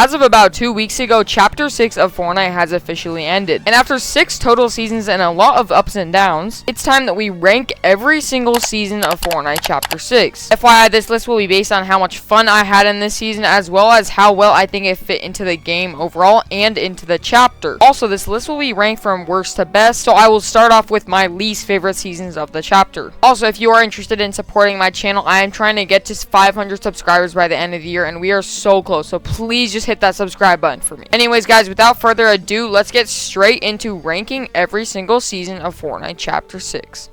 As of about 2 weeks ago, Chapter 6 of Fortnite has officially ended. And after 6 total seasons and a lot of ups and downs, it's time that we rank every single season of Fortnite Chapter 6. FYI, this list will be based on how much fun I had in this season, as well as how well I think it fit into the game overall and into the chapter. Also, this list will be ranked from worst to best, so I will start off with my least favorite seasons of the chapter. Also, if you are interested in supporting my channel, I am trying to get to 500 subscribers by the end of the year, and we are so close, so please just hit that subscribe button for me. Anyways, guys, without further ado, let's get straight into ranking every single season of Fortnite Chapter 6.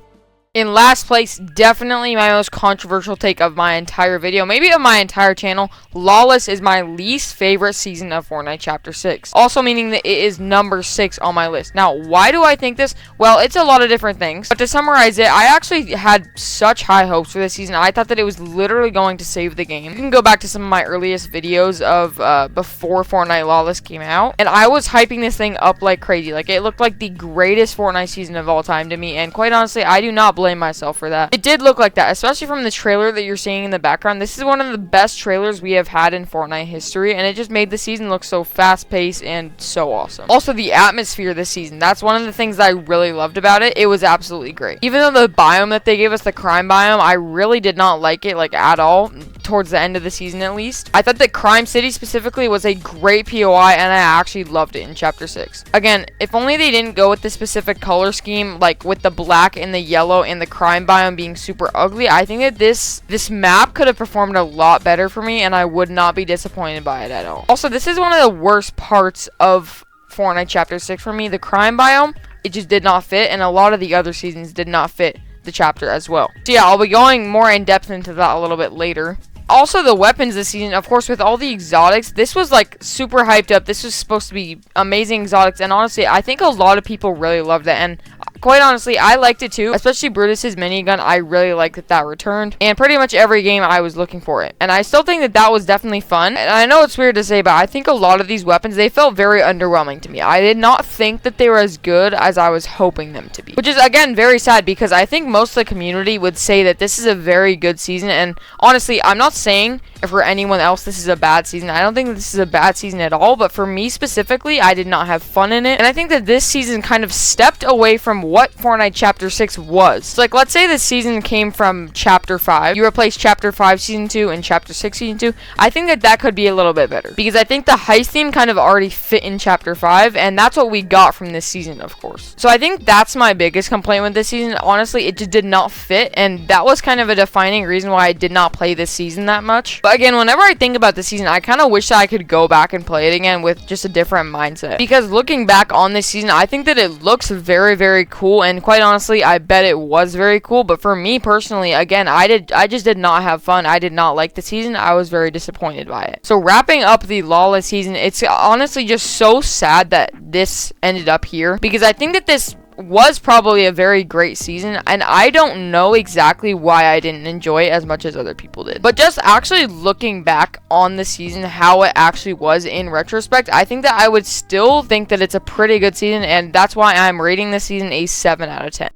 In last place, definitely my most controversial take of my entire video, maybe of my entire channel, Lawless is my least favorite season of Fortnite Chapter 6. Also meaning that it is number 6 on my list. Now, why do I think this? Well, it's a lot of different things. But to summarize it, I actually had such high hopes for this season. I thought that it was literally going to save the game. You can go back to some of my earliest videos of before Fortnite Lawless came out. And I was hyping this thing up like crazy. Like, it looked like the greatest Fortnite season of all time to me. And quite honestly, I do not blame myself for that. It did look like that, especially from the trailer that you're seeing in the background. This is one of the best trailers we have had in Fortnite history, and it just made the season look so fast-paced and so awesome. Also, the atmosphere this season, that's one of the things that I really loved about it. It was absolutely great. Even though the biome that they gave us, the crime biome, I really did not like it, like, at all, towards the end of the season at least. I thought that Crime City specifically was a great POI, and I actually loved it in Chapter 6. Again, if only they didn't go with the specific color scheme, like with the black and the yellow and the crime biome being super ugly, I think that this map could have performed a lot better for me, and I would not be disappointed by it at all. Also, this is one of the worst parts of Fortnite Chapter 6 for me. The crime biome, it just did not fit, and a lot of the other seasons did not fit the chapter as well. So yeah, I'll be going more in depth into that a little bit later. Also, the weapons this season, of course, with all the exotics, this was like super hyped up. This was supposed to be amazing exotics, and honestly, I think a lot of people really loved it, and quite honestly, I liked it too, especially Brutus's minigun. I really liked that returned, and pretty much every game I was looking for it, and I still think that was definitely fun. And I know it's weird to say, but I think a lot of these weapons, they felt very underwhelming to me. I did not think that they were as good as I was hoping them to be, which is again very sad, because I think most of the community would say that this is a very good season. And honestly, I'm not saying if for anyone else this is a bad season. I don't think that this is a bad season at all, but for me specifically, I did not have fun in it, and I think that this season kind of stepped away from what Fortnite Chapter 6 was. So, like, let's say this season came from Chapter 5. You replace Chapter 5 Season 2 and Chapter 6 Season 2. I think that could be a little bit better, because I think the heist theme kind of already fit in Chapter 5, and that's what we got from this season, of course. So I think that's my biggest complaint with this season. Honestly, it just did not fit, and that was kind of a defining reason why I did not play this season that much. But again, whenever I think about this season, I kind of wish that I could go back and play it again with just a different mindset, because looking back on this season, I think that it looks very, very cool, and quite honestly, I bet it was very cool. But for me personally, again, I just did not have fun. I did not like the season. I was very disappointed by it. So wrapping up the Lawless season, it's honestly just so sad that this ended up here, because I think that this was probably a very great season, and I don't know exactly why I didn't enjoy it as much as other people did. But just actually looking back on the season, how it actually was in retrospect, I think that I would still think that it's a pretty good season, and that's why I'm rating this season a 7 out of 10.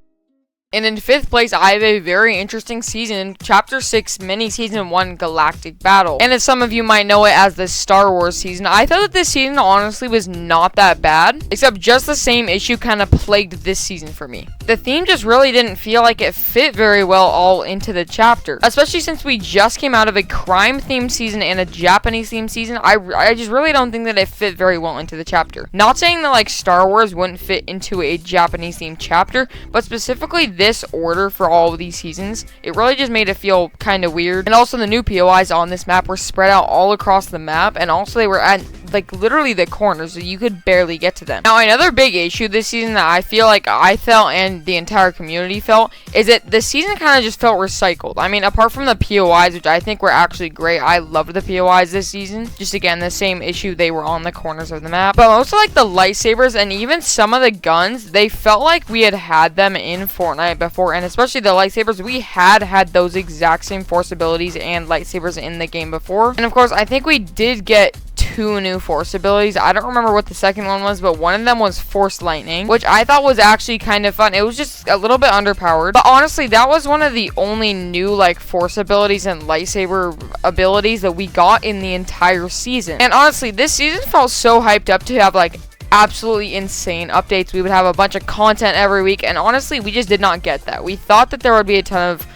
And in 5th place, I have a very interesting season, Chapter 6 Mini Season 1 Galactic Battle. And as some of you might know it as the Star Wars season, I thought that this season honestly was not that bad, except just the same issue kind of plagued this season for me. The theme just really didn't feel like it fit very well all into the chapter, especially since we just came out of a crime-themed season and a Japanese-themed season. I just really don't think that it fit very well into the chapter. Not saying that like Star Wars wouldn't fit into a Japanese-themed chapter, but specifically this order for all of these seasons, it really just made it feel kind of weird. And also the new POIs on this map were spread out all across the map, and also they were at like literally the corners, so you could barely get to them. Now, another big issue this season that I feel like I felt and the entire community felt is that the season kind of just felt recycled. I mean, apart from the POIs, which I think were actually great, I loved the POIs this season. Just again, the same issue, they were on the corners of the map. But also like the lightsabers and even some of the guns, they felt like we had them in Fortnite before, and especially the lightsabers, we had those exact same force abilities and lightsabers in the game before. And of course, I think we did get 2 new force abilities. I don't remember what the second one was, but one of them was Force Lightning, which I thought was actually kind of fun. It was just a little bit underpowered, but honestly, that was one of the only new like force abilities and lightsaber abilities that we got in the entire season. And honestly, this season felt so hyped up to have like absolutely insane updates. We would have a bunch of content every week, and honestly, we just did not get that. We thought that there would be a ton of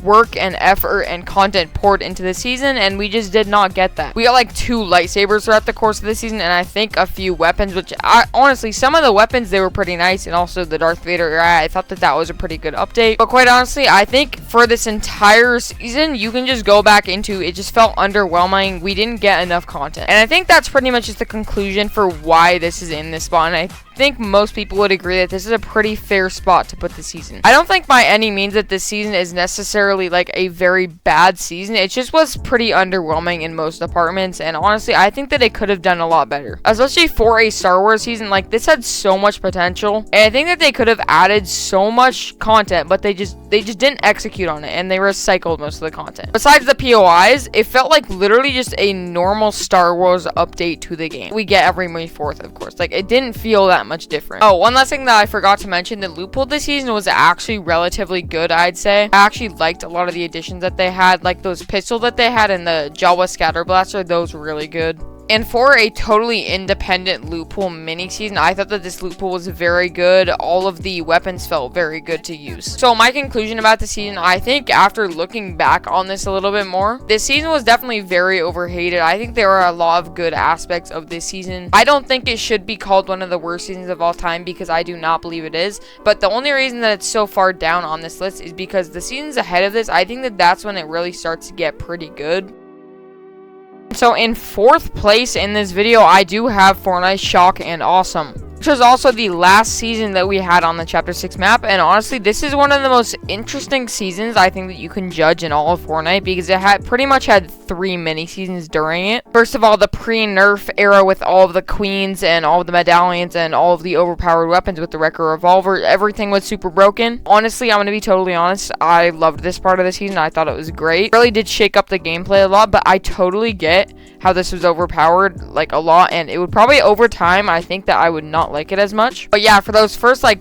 work and effort and content poured into the season, and we just did not get that. We got like 2 lightsabers throughout the course of the season, and I think a few weapons, which honestly, some of the weapons, they were pretty nice, and also the Darth Vader era, I thought that that was a pretty good update. But quite honestly, I think for this entire season, you can just go back into it. Just felt underwhelming. We didn't get enough content, and I think that's pretty much just the conclusion for why this is in this spot. And I think most people would agree that this is a pretty fair spot to put the season. I don't think by any means that this season is necessarily like a very bad season. It just was pretty underwhelming in most departments, and honestly, I think that it could have done a lot better, especially for a Star Wars season. Like, this had so much potential, and I think that they could have added so much content, but they just didn't execute on it, and they recycled most of the content. Besides the POIs, it felt like literally just a normal Star Wars update to the game. We get every May 4th, of course. Like, it didn't feel that much different. Oh, one last thing that I forgot to mention, the loot pool this season was actually relatively good, I'd say. I actually liked a lot of the additions that they had, like those pistols that they had and the Jawa scatter blaster. Those were really good. And for a totally independent loot pool mini season, I thought that this loot pool was very good. All of the weapons felt very good to use. So my conclusion about the season, I think after looking back on this a little bit more, this season was definitely very overhated. I think there are a lot of good aspects of this season. I don't think it should be called one of the worst seasons of all time, because I do not believe it is. But the only reason that it's so far down on this list is because the seasons ahead of this, I think that that's when it really starts to get pretty good. So in 4th place in this video, I do have Fortnite Shock and Awesome, which was also the last season that we had on the Chapter 6 map. And honestly, this is one of the most interesting seasons I think that you can judge in all of Fortnite, because it pretty much had 3 mini seasons during it. First of all, the pre-nerf era with all of the queens and all of the medallions and all of the overpowered weapons with the Wrecker revolver. Everything was super broken. Honestly, I'm going to be totally honest, I loved this part of the season. I thought it was great. It really did shake up the gameplay a lot, but I totally get how this was overpowered like a lot, and it would probably over time, I think that I would not like it as much. But yeah, for those first like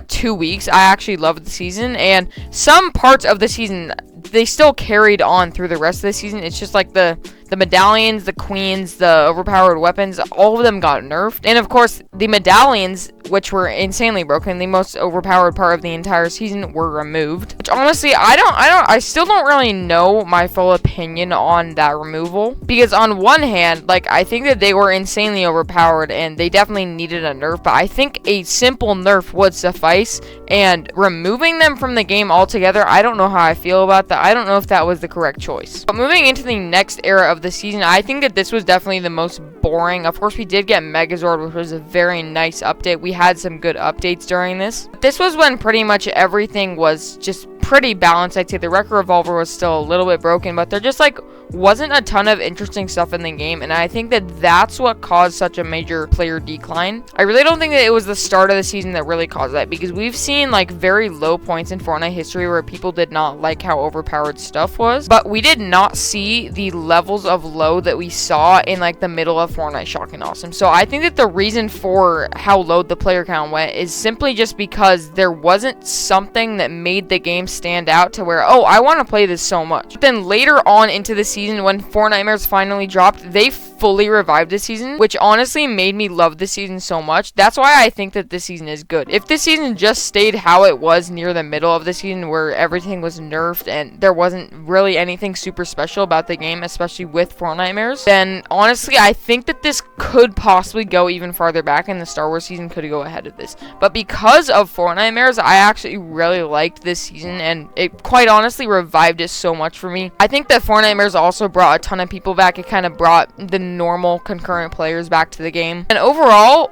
2 weeks, I actually loved the season, and some parts of the season they still carried on through the rest of the season. It's just like the medallions, the queens, the overpowered weapons, all of them got nerfed. And of course, the medallions, which were insanely broken, the most overpowered part of the entire season, were removed. Which honestly, I still don't really know my full opinion on that removal. Because on one hand, like, I think that they were insanely overpowered and they definitely needed a nerf, but I think a simple nerf would suffice. And removing them from the game altogether, I don't know how I feel about that. I don't know if that was the correct choice. But moving into the next era of the season, I think that this was definitely the most boring. Of course, we did get Megazord, which was a very nice update. We had some good updates during this. But this was when pretty much everything was just pretty balanced. I'd say the Wrecker revolver was still a little bit broken, but there just like wasn't a ton of interesting stuff in the game, and I think that that's what caused such a major player decline. I really don't think that it was the start of the season that really caused that, because we've seen like very low points in Fortnite history where people did not like how overpowered stuff was, but we did not see the levels of low that we saw in like the middle of Fortnite Shock and Awesome. So I think that the reason for how low the player count went is simply just because there wasn't something that made the game stand out to where, oh, I want to play this so much. But then later on into the season, when Fortnitemares finally dropped, they fully revived the season, which honestly made me love this season so much. That's why I think that this season is good. If this season just stayed how it was near the middle of the season, where everything was nerfed and there wasn't really anything super special about the game, especially with Fortnitemares, then honestly, I think that this could possibly go even farther back, and the Star Wars season could go ahead of this. But because of Fortnitemares, I actually really liked this season, and it quite honestly revived it so much for me. I think that Fortnitemares also brought a ton of people back. It kind of brought the normal concurrent players back to the game. And overall,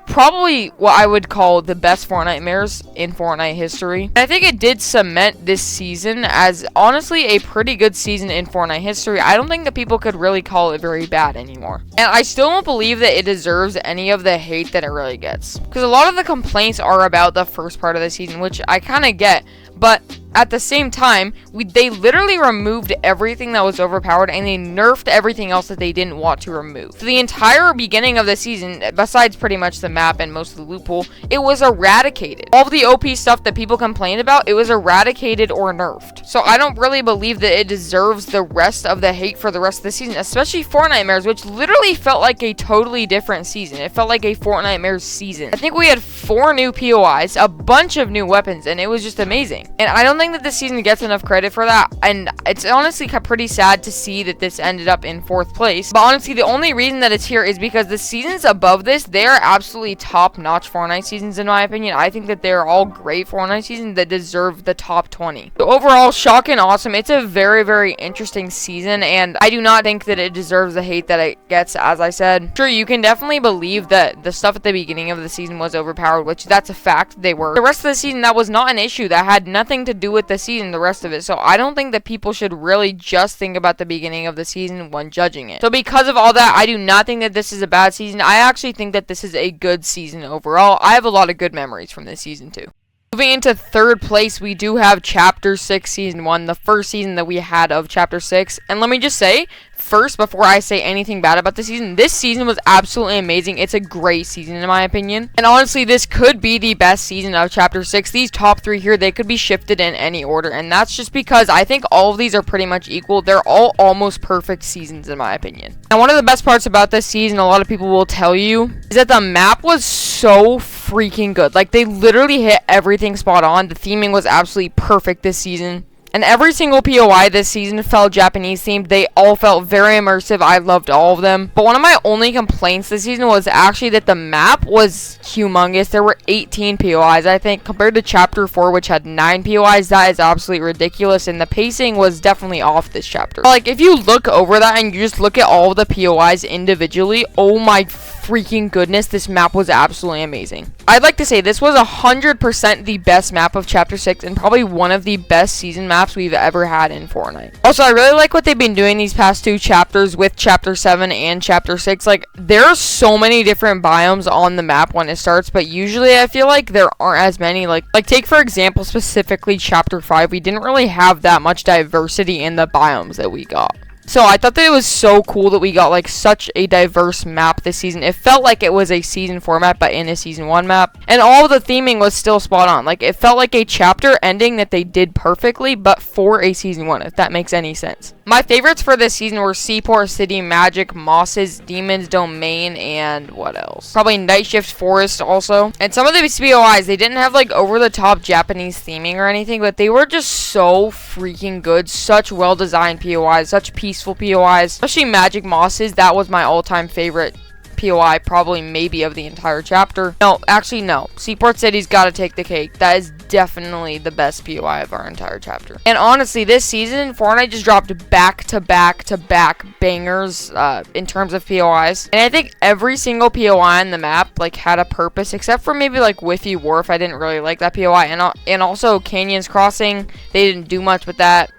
probably what I would call the best Fortnitemares in Fortnite history. And I think it did cement this season as honestly a pretty good season in Fortnite history. I don't think that people could really call it very bad anymore. And I still don't believe that it deserves any of the hate that it really gets, because a lot of the complaints are about the first part of the season, which I kind of get. But at the same time, they literally removed everything that was overpowered, and they nerfed everything else that they didn't want to remove. So the entire beginning of the season, besides pretty much the map and most of the loophole, it was eradicated. All of the OP stuff that people complained about, it was eradicated or nerfed. So I don't really believe that it deserves the rest of the hate for the rest of the season, especially Fortnitemares, which literally felt like a totally different season. It felt like a Fortnitemares season. I think we had 4 new POIs, a bunch of new weapons, and it was just amazing. And I don't think that this season gets enough credit for that, and it's honestly pretty sad to see that this ended up in 4th place. But honestly, the only reason that it's here is because the seasons above this, they are absolutely top-notch Fortnite seasons in my opinion. I think that they're all great Fortnite seasons that deserve the top 20. So overall, shock and awesome. It's a very, very interesting season, and I do not think that it deserves the hate that it gets, as I said. Sure, you can definitely believe that the stuff at the beginning of the season was overpowered, which that's a fact, they were. The rest of the season, that was not an issue. That had nothing to do with the season, the rest of it. So I don't think that people should really just think about the beginning of the season when judging it. So because of all that, I do not think that this is a bad season. I actually think that this is a good season overall. I have a lot of good memories from this season too. Moving into 3rd place, we do have Chapter 6 Season 1, the first season that we had of Chapter 6. And let me just say, first, before I say anything bad about the season, this season was absolutely amazing. It's a great season in my opinion. And honestly, this could be the best season of Chapter 6. These top 3 here, they could be shifted in any order. And that's just because I think all of these are pretty much equal. They're all almost perfect seasons in my opinion. And one of the best parts about this season, a lot of people will tell you, is that the map was so freaking good. Like, they literally hit everything spot on. The theming was absolutely perfect this season. And every single POI this season felt Japanese themed. They all felt very immersive. I loved all of them. But one of my only complaints this season was actually that the map was humongous. There were 18 POIs, I think, compared to Chapter 4, which had 9 POIs. That is absolutely ridiculous. And the pacing was definitely off this chapter. Like, if you look over that and you just look at all of the POIs individually, oh my freaking goodness, this map was absolutely amazing. I'd like to say this was 100% the best map of Chapter 6 and probably one of the best season maps we've ever had in Fortnite. Also, I really like what they've been doing these past 2 chapters with Chapter 7 and Chapter 6. Like, there are so many different biomes on the map when it starts, but usually I feel like there aren't as many. Like take for example, specifically Chapter 5, we didn't really have that much diversity in the biomes that we got. So I thought that it was so cool that we got like such a diverse map this season. It felt like it was a season 4 map, but in a season 1 map. And all of the theming was still spot on. Like, it felt like a chapter ending that they did perfectly, but for a season 1, if that makes any sense. My favorites for this season were Seaport City, Magic, Mosses, Demon's Domain, and what else? Probably Night Shift Forest also. And some of these POIs, they didn't have like over-the-top Japanese theming or anything, but they were just so freaking good. Such well-designed POIs, such peaceful POIs. Especially Magic Mosses, that was my all-time favorite POI, probably maybe of the entire chapter. No, actually no. Seaport City's gotta take the cake. That is definitely the best POI of our entire chapter. And honestly, this season, Fortnite just dropped back-to-back-to-back bangers in terms of POIs. And I think every single POI on the map like had a purpose, except for maybe like Whiffy Wharf. I didn't really like that POI. And also Canyons Crossing, they didn't do much with that.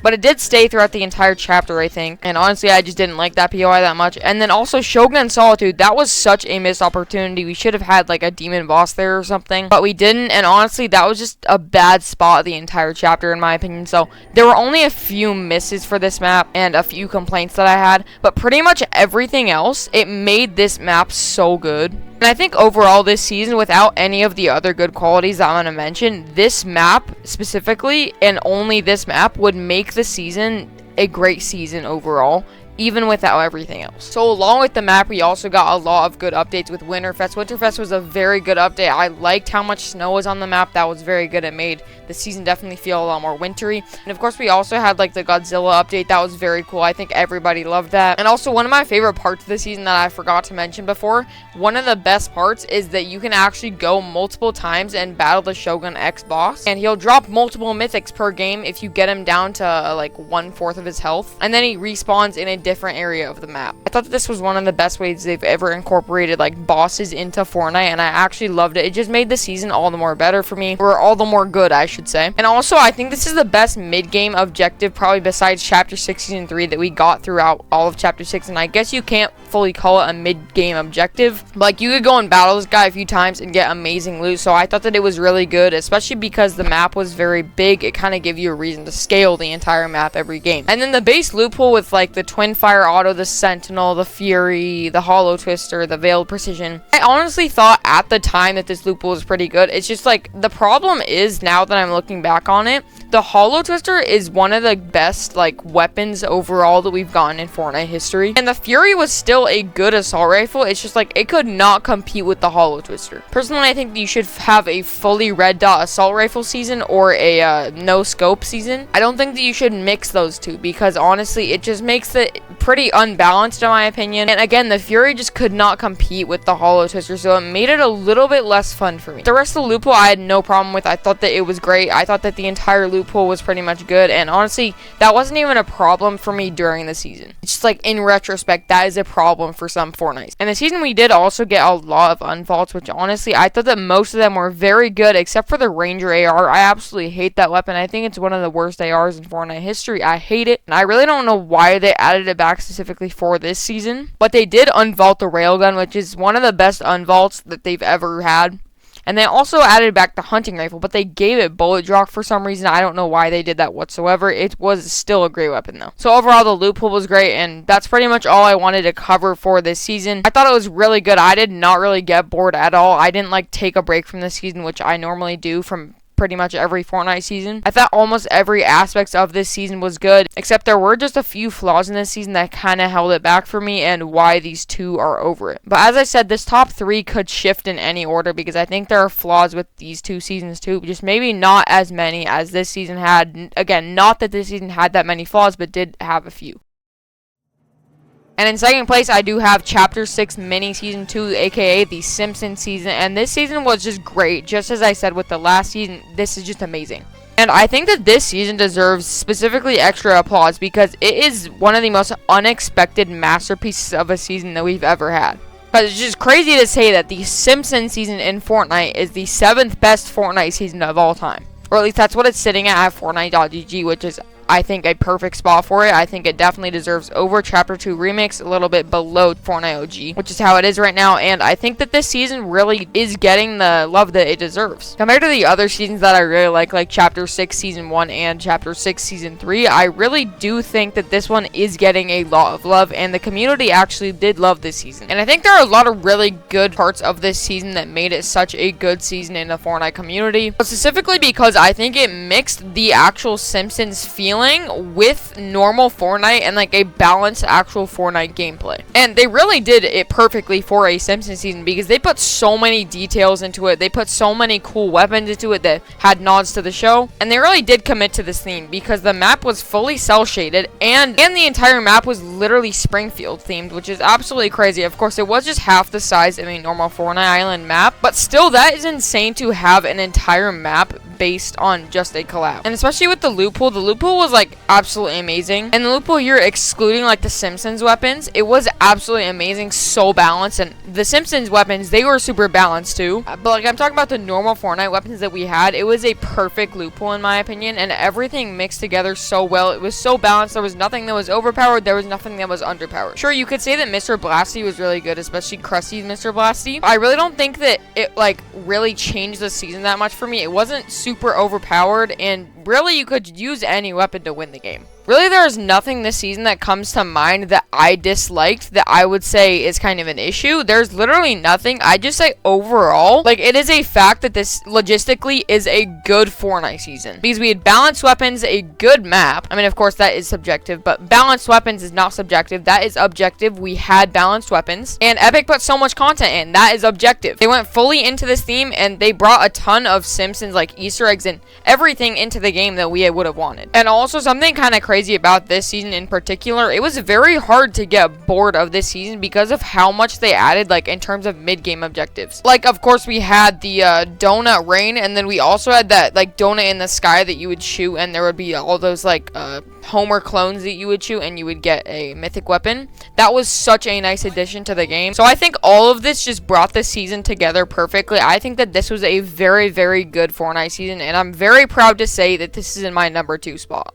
But it did stay throughout the entire chapter, I think. And honestly, I just didn't like that POI that much. And then also Shogun Solitude. That was such a missed opportunity. We should have had like a demon boss there or something. But we didn't. And honestly, that was just a bad spot the entire chapter, in my opinion. So there were only a few misses for this map and a few complaints that I had. But pretty much everything else, it made this map so good. And I think overall this season, without any of the other good qualities that I'm going to mention, this map specifically, and only this map, would make the season a great season overall, even without everything else. So along with the map, we also got a lot of good updates with Winterfest. Winterfest was a very good update. I liked how much snow was on the map. That was very good. It made the season definitely feel a lot more wintry. And of course, we also had like the Godzilla update. That was very cool. I think everybody loved that. And also, one of my favorite parts of the season that I forgot to mention before, one of the best parts is that you can actually go multiple times and battle the Shogun X boss. And he'll drop multiple mythics per game if you get him down to like 1/4 of his health. And then he respawns in a different area of the map. I thought that this was one of the best ways they've ever incorporated like bosses into Fortnite, and I actually loved it. It just made the season all the more better for me, or all the more good, I should say. And also, I think this is the best mid-game objective, probably besides Chapter 6 Season 3, that we got throughout all of Chapter 6, and I guess you can't fully call it a mid-game objective. Like, you could go and battle this guy a few times and get amazing loot, so I thought that it was really good, especially because the map was very big. It kind of gave you a reason to scale the entire map every game. And then the base loot pool with like the Twin Fire Auto, the Sentinel, the Fury, the Hollow Twister, the Veiled Precision. I honestly thought at the time that this loot pool was pretty good. It's just like, the problem is, now that I'm looking back on it, the Hollow Twister is one of the best like weapons overall that we've gotten in Fortnite history. And the Fury was still a good assault rifle. It's just like, it could not compete with the Hollow Twister. Personally, I think that you should have a fully red dot assault rifle season or a no scope season. I don't think that you should mix those two, because honestly, it just makes it pretty unbalanced in my opinion. And again, the Fury just could not compete with the Hollow Twister, so it made it a little bit less fun for me. The rest of the loot pool I had no problem with. I thought that it was great. I thought that the entire loot pool was pretty much good, and honestly, that wasn't even a problem for me during the season. It's just like, in retrospect, that is a problem for some Fortnite. And the season we did also get a lot of unvaults, which honestly, I thought that most of them were very good, except for the Ranger AR. I absolutely hate that weapon. I think it's one of the worst ARs in Fortnite history. I hate it, and I really don't know why they added it back specifically for this season. But they did unvault the railgun, which is one of the best unvaults that they've ever had. And they also added back the hunting rifle, but they gave it bullet drop for some reason. I don't know why they did that whatsoever. It was still a great weapon though. So overall, the loot pool was great, and that's pretty much all I wanted to cover for this season. I thought it was really good. I did not really get bored at all. I didn't like take a break from this season, which I normally do from pretty much every Fortnite season. I thought almost every aspect of this season was good, except there were just a few flaws in this season that kind of held it back for me, and why these two are over it. But as I said, this top three could shift in any order, because I think there are flaws with these two seasons too, just maybe not as many as this season had. Again, not that this season had that many flaws, but did have a few. And in second place, I do have Chapter 6 Mini Season 2, aka the Simpsons season. And this season was just great. Just as I said with the last season, this is just amazing. And I think that this season deserves specifically extra applause, because it is one of the most unexpected masterpieces of a season that we've ever had. But it's just crazy to say that the Simpsons season in Fortnite is the 7th best Fortnite season of all time. Or at least that's what it's sitting at Fortnite.gg, which is, I think, a perfect spot for it. I think it definitely deserves over Chapter 2 Remix, a little bit below Fortnite OG, which is how it is right now. And I think that this season really is getting the love that it deserves. Compared to the other seasons that I really like Chapter 6 Season 1 and Chapter 6 Season 3, I really do think that this one is getting a lot of love, and the community actually did love this season. And I think there are a lot of really good parts of this season that made it such a good season in the Fortnite community, but specifically because I think it mixed the actual Simpsons feeling with normal Fortnite and like a balanced actual Fortnite gameplay. And they really did it perfectly for a Simpsons season, because they put so many details into it. They put so many cool weapons into it that had nods to the show, and they really did commit to this theme, because the map was fully cell shaded, and the entire map was literally Springfield themed, which is absolutely crazy. Of course, it was just half the size of a normal Fortnite Island map, but still, that is insane to have an entire map based on just a collab. And especially with the loot pool was like absolutely amazing. And the loot pool here, excluding like the Simpsons weapons, it was absolutely amazing, so balanced. And the Simpsons weapons, they were super balanced too, but like I'm talking about the normal Fortnite weapons that we had, it was a perfect loot pool in my opinion, and everything mixed together so well. It was so balanced. There was nothing that was overpowered, there was nothing that was underpowered. Sure, you could say that Mr. Blasty was really good, especially Krusty's Mr. Blasty. I really don't think that it like really changed the season that much for me. It wasn't super overpowered, and really you could use any weapon to win the game. Really, there is nothing this season that comes to mind that I disliked that I would say is kind of an issue. There's literally nothing. I just say overall, like, it is a fact that this logistically is a good Fortnite season, because we had balanced weapons, a good map. I mean, of course, that is subjective, but balanced weapons is not subjective. That is objective. We had balanced weapons, and Epic put so much content in. That is objective. They went fully into this theme, and they brought a ton of Simpsons, like, Easter eggs and everything into the game that we would have wanted. And also, something kind of crazy crazy about this season in particular, it was very hard to get bored of this season because of how much they added, like, in terms of mid-game objectives. Like, of course, we had the donut rain, and then we also had that, like, donut in the sky that you would shoot, and there would be all those, like, Homer clones that you would shoot, and you would get a mythic weapon. That was such a nice addition to the game. So I think all of this just brought the season together perfectly. I think that this was a very, very good Fortnite season, and I'm very proud to say that this is in my number 2 spot.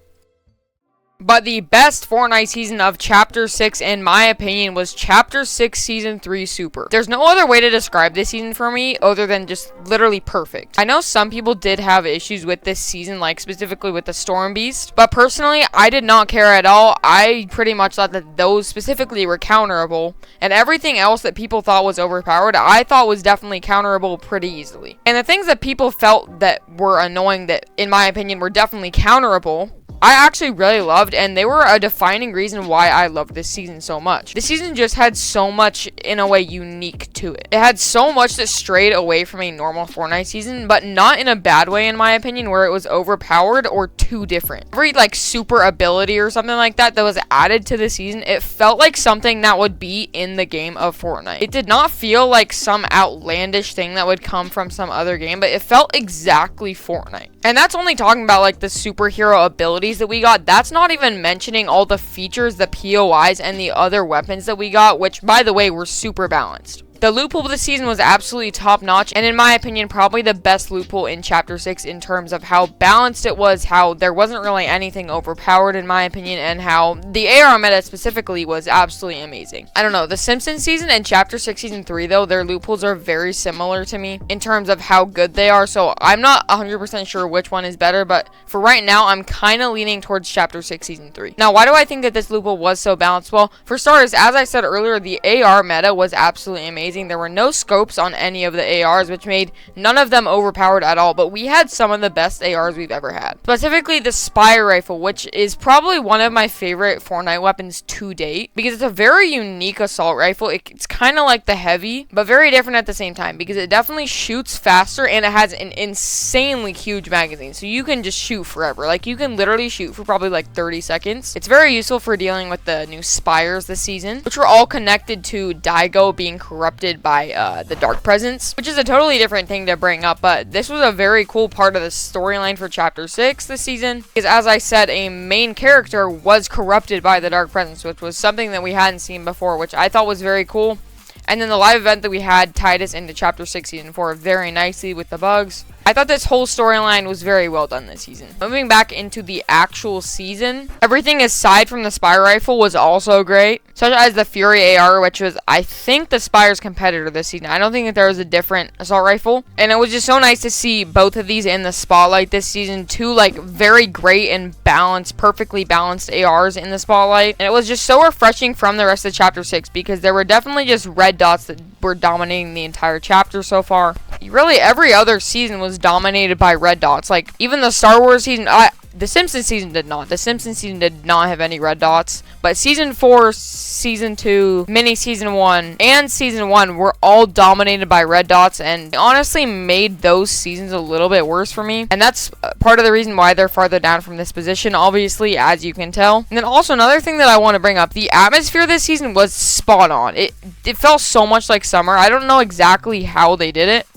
But the best Fortnite season of Chapter 6, in my opinion, was Chapter 6 Season 3 Super. There's no other way to describe this season for me other than just literally perfect. I know some people did have issues with this season, like specifically with the Storm Beast, but personally, I did not care at all. I pretty much thought that those specifically were counterable, and everything else that people thought was overpowered, I thought was definitely counterable pretty easily. And the things that people felt that were annoying that, in my opinion, were definitely counterable, I actually really loved, and they were a defining reason why I loved this season so much. This season just had so much, in a way, unique to it. It had so much that strayed away from a normal Fortnite season, but not in a bad way, in my opinion, where it was overpowered or too different. Every, like, super ability or something like that that was added to the season, it felt like something that would be in the game of Fortnite. It did not feel like some outlandish thing that would come from some other game, but it felt exactly Fortnite. And that's only talking about, like, the superhero abilities that we got. That's not even mentioning all the features, the POIs, and the other weapons that we got, which, by the way, were super balanced. The loot pool this season was absolutely top notch, and in my opinion, probably the best loot pool in Chapter 6 in terms of how balanced it was, how there wasn't really anything overpowered in my opinion, and how the AR meta specifically was absolutely amazing. I don't know, the Simpsons season and Chapter 6 Season 3 though, their loot pools are very similar to me in terms of how good they are, so I'm not 100% sure which one is better, but for right now, I'm kind of leaning towards Chapter 6 Season 3. Now, why do I think that this loot pool was so balanced? Well, for starters, as I said earlier, the AR meta was absolutely amazing. There were no scopes on any of the ARs, which made none of them overpowered at all, but we had some of the best ARs we've ever had. Specifically, the Spire Rifle, which is probably one of my favorite Fortnite weapons to date, because it's a very unique assault rifle. It's kind of like the Heavy, but very different at the same time, because it definitely shoots faster, and it has an insanely huge magazine, so you can just shoot forever. Like, you can literally shoot for probably like 30 seconds. It's very useful for dealing with the new Spires this season, which were all connected to Daigo being corrupted by the Dark Presence, which is a totally different thing to bring up, but this was a very cool part of the storyline for Chapter 6 this season, because as I said, a main character was corrupted by the Dark Presence, which was something that we hadn't seen before, which I thought was very cool. And then the live event that we had tied us into Chapter 6 Season 4 very nicely with the bugs. I thought this whole storyline was very well done this season. Moving back into the actual season, everything aside from the Spire Rifle was also great, such as the Fury AR, which was, I think, the Spire's competitor this season. I don't think that there was a different assault rifle, and it was just so nice to see both of these in the spotlight this season. Two, like, very great and balanced, perfectly balanced ARs in the spotlight, and it was just so refreshing from the rest of Chapter 6, because there were definitely just red dots that were dominating the entire chapter so far. Really, every other season was dominated by red dots. Like, even the Star Wars season, the Simpsons season did not. The Simpsons season did not have any red dots. But Season 4, Season 2, Mini Season 1, and Season 1 were all dominated by red dots, and honestly made those seasons a little bit worse for me. And that's part of the reason why they're farther down from this position, obviously, as you can tell. And then also another thing that I want to bring up, the atmosphere this season was spot on. It felt so much like summer. I don't know exactly how they did it,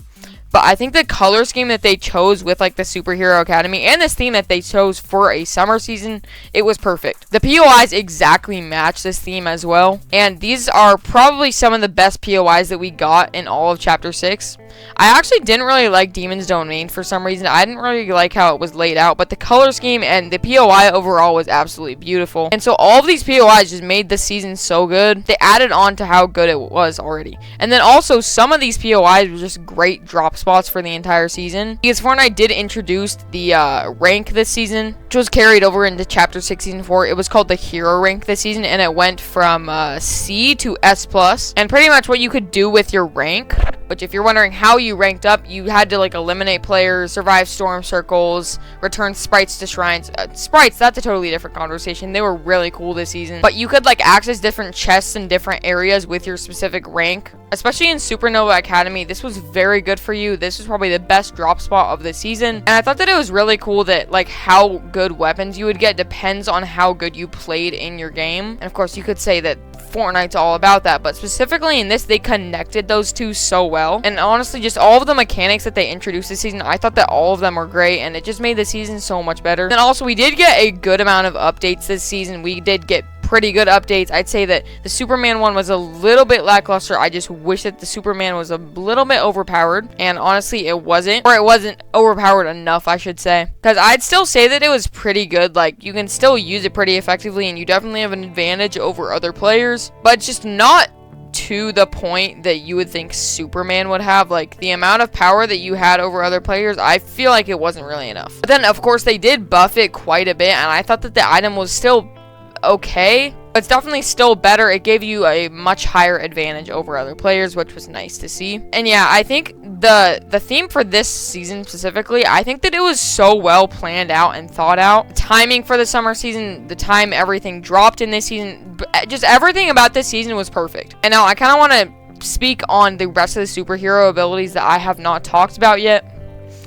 but I think the color scheme that they chose with, like, the Superhero Academy and this theme that they chose for a summer season, it was perfect. The POIs exactly match this theme as well, and these are probably some of the best POIs that we got in all of Chapter 6. I actually didn't really like Demon's Domain for some reason. I didn't really like how it was laid out, but the color scheme and the POI overall was absolutely beautiful. And so all of these POIs just made the season so good. They added on to how good it was already. And then also some of these POIs were just great drop spots for the entire season, because Fortnite did introduce the rank this season, which was carried over into Chapter 6 Season 4. It was called the Hero rank this season, and it went from C to S+. And pretty much what you could do with your rank, which if you're wondering how you ranked up, you had to, like, eliminate players, survive storm circles, return sprites to shrines. Sprites, that's a totally different conversation. They were really cool this season. But you could, like, access different chests in different areas with your specific rank, especially in Supernova Academy. This was very good for you. This was probably the best drop spot of the season, and I thought that it was really cool that like how good weapons you would get depends on how good you played in your game. And of course you could say that Fortnite's all about that, but specifically in this, they connected those two so well. And honestly, just all of the mechanics that they introduced this season, I thought that all of them were great, and it just made the season so much better. And also, we did get a good amount of updates this season. We did get pretty good updates. I'd say that the Superman one was a little bit lackluster. I just wish that the Superman was a little bit overpowered, and honestly it wasn't, or it wasn't overpowered enough, I should say, because I'd still say that it was pretty good. Like, you can still use it pretty effectively, and you definitely have an advantage over other players, but it's just not to the point that you would think Superman would have. Like, the amount of power that you had over other players, I feel like it wasn't really enough. But then of course they did buff it quite a bit, and I thought that the item was still okay, but it's definitely still better. It gave you a much higher advantage over other players, which was nice to see. And yeah, I think the theme for this season specifically, I think that it was so well planned out and thought out. The timing for the summer season, the time everything dropped in this season, just everything about this season was perfect. And now I kind of want to speak on the rest of the superhero abilities that I have not talked about yet,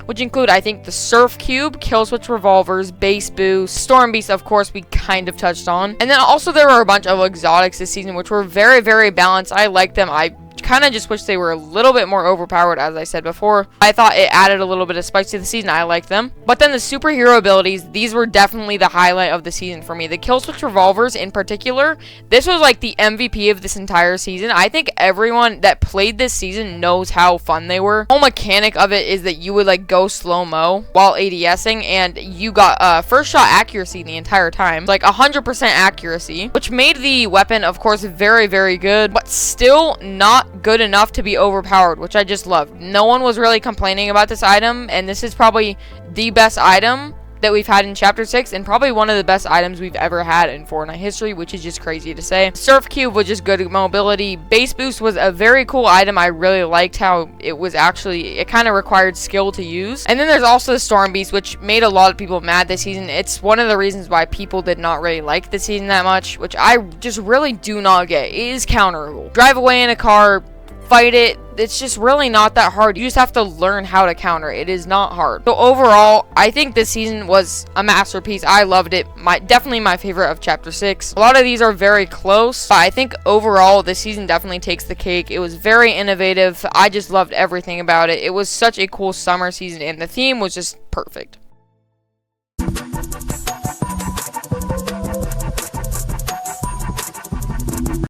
which include, I think, the Surf Cube, Kill Switch Revolvers, Base Boost, Storm Beast, of course, we kind of touched on. And then also there were a bunch of exotics this season, which were very, very balanced. I liked them. I kind of just wish they were a little bit more overpowered, as I said before. I thought it added a little bit of spice to the season. I liked them. But then the superhero abilities, these were definitely the highlight of the season for me. The Kill Switch Revolvers in particular, this was like the MVP of this entire season. I think everyone that played this season knows how fun they were. The whole mechanic of it is that you would like go slow-mo while ADSing, and you got first shot accuracy the entire time, like 100% accuracy, which made the weapon, of course, very, very good, but still not good enough to be overpowered, which I just loved. No one was really complaining about this item, and this is probably the best item that we've had in Chapter 6, and probably one of the best items we've ever had in Fortnite history, which is just crazy to say. Surf Cube was just good mobility. Base Boost was a very cool item. I really liked how it was actually, it kind of required skill to use. And then there's also the Storm Beast, which made a lot of people mad this season. It's one of the reasons why people did not really like the season that much, which I just really do not get. It is counterable. Drive away in a car, fight it. It's just really not that hard. You just have to learn how to counter. It is not hard. So overall, I think this season was a masterpiece. I loved it. Definitely my favorite of Chapter 6. A lot of these are very close, but I think overall this season definitely takes the cake. It was very innovative. I just loved everything about it. It was such a cool summer season, and the theme was just perfect.